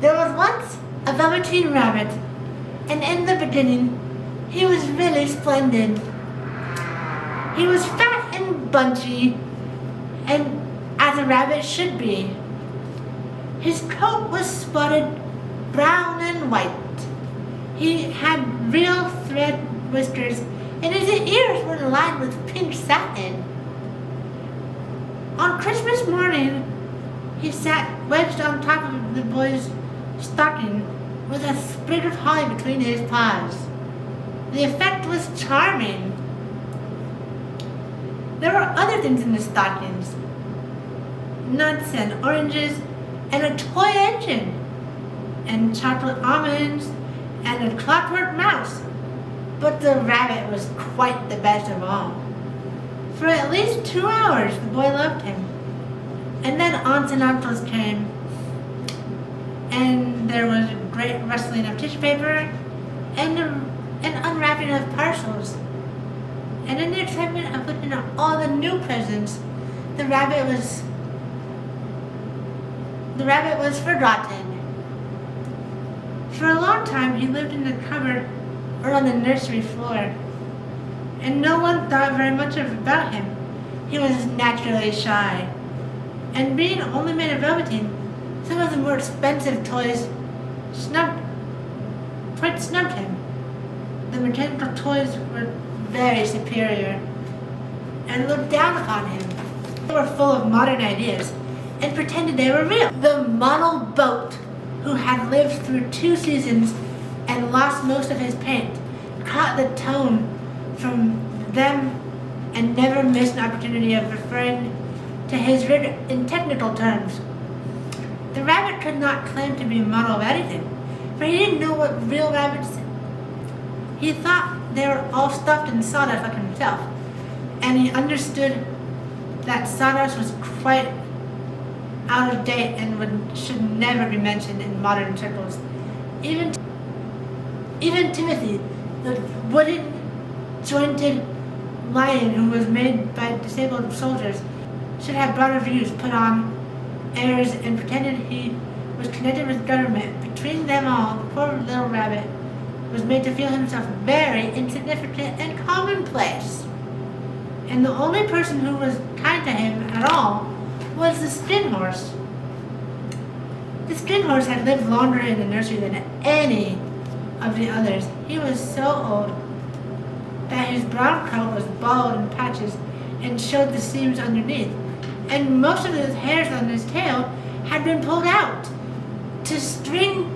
There was once a Velveteen rabbit, and in the beginning, he was really splendid. He was fat and bunchy, and as a rabbit should be. His coat was spotted brown and white. He had real thread whiskers, and his ears were lined with pink satin. On Christmas morning, he sat wedged on top of the boy's stocking with a sprig of holly between his paws. The effect was charming. There were other things in the stockings: nuts and oranges, and a toy engine, and chocolate almonds, and a clockwork mouse. But the rabbit was quite the best of all. For at least 2 hours, the boy loved him. And then aunts and uncles came, and there was a great rustling of tissue paper, and an unwrapping of parcels. And in the excitement of looking at all the new presents, the rabbit was forgotten. For a long time, he lived in the cupboard or on the nursery floor, and no one thought very much about him. He was naturally shy, and being only made of velveteen, some of the more expensive toys quite snubbed him. The mechanical toys were very superior and looked down upon him. They were full of modern ideas and pretended they were real. The model boat, who had lived through 2 seasons and lost most of his paint, caught the tone from them and never missed an opportunity of referring to his rig in technical terms. The rabbit could not claim to be a model of anything, for he didn't know what real rabbits did. He thought they were all stuffed in sawdust like himself, and he understood that sawdust was quite out of date and should never be mentioned in modern circles. Even Timothy, the wooden jointed lion who was made by disabled soldiers, should have broader views, put on airs, and pretended he was connected with government. Between them all, the poor little rabbit was made to feel himself very insignificant and commonplace. And the only person who was kind to him at all was the skin horse. The skin horse had lived longer in the nursery than any of the others. He was so old that his brown coat was bald in patches and showed the seams underneath, and most of the hairs on his tail had been pulled out to string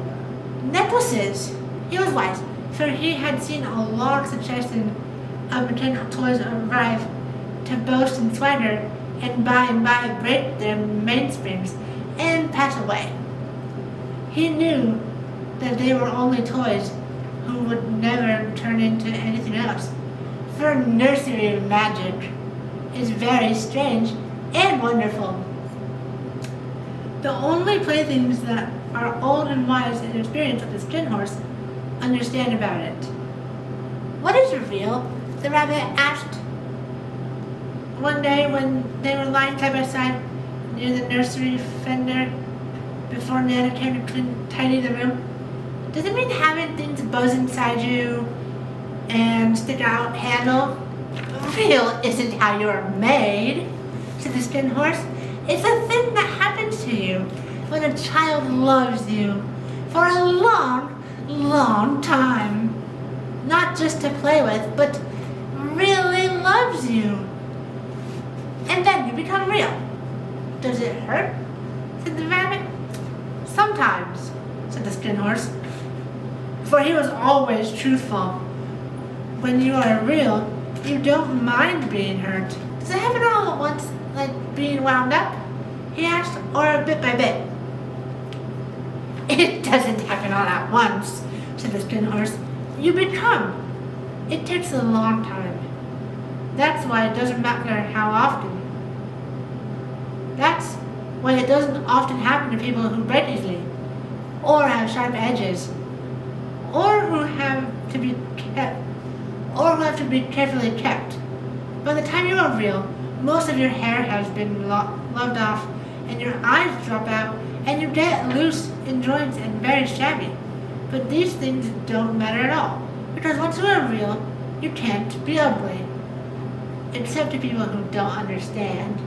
necklaces. He was wise, for he had seen a long succession of mechanical toys arrive to boast and swagger, and by break their mainsprings and pass away. He knew that they were only toys who would never turn into anything else, for nursery magic is very strange and wonderful. The only playthings that are old and wise and experienced with the skin horse understand about it. What is real? The rabbit asked one day when they were lying side by side near the nursery fender before Nadia came to tidy the room. Does it mean having things buzz inside you and stick out handle? Real isn't how you're made, said the skin horse. It's a thing that happens to you when a child loves you for a long, long time. Not just to play with, but really loves you. And then you become real. Does it hurt? Said the rabbit. Sometimes, said the skin horse, for he was always truthful. When you are real, you don't mind being hurt. Does it happen all at once, like being wound up? He asked, or bit by bit? It doesn't happen all at once, said the skin horse. You become. It takes a long time. That's why it doesn't matter how often. That's why it doesn't often happen to people who break easily, or have sharp edges, or who have to be carefully kept. By the time you are real, most of your hair has been loved off, and your eyes drop out, and you get loose in joints and very shabby. But these things don't matter at all, because once you are real, you can't be ugly. Except to people who don't understand.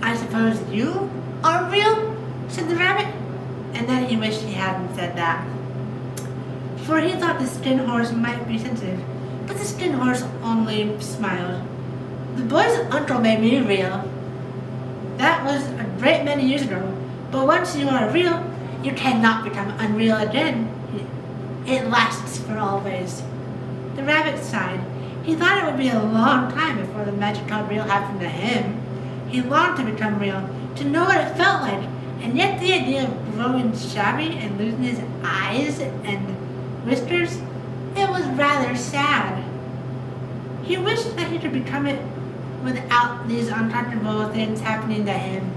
I suppose you are real? Said the rabbit, and then he wished he hadn't said that. For he thought the skin horse might be sensitive, but the skin horse only smiled. The boy's uncle made me real. That was a great many years ago, but once you are real, you cannot become unreal again. It lasts for always. The rabbit sighed. He thought it would be a long time before the magic called real happened to him. He longed to become real, to know what it felt like, and yet the idea of growing shabby and losing his eyes and whiskers, it was rather sad. He wished that he could become it without these uncomfortable things happening to him.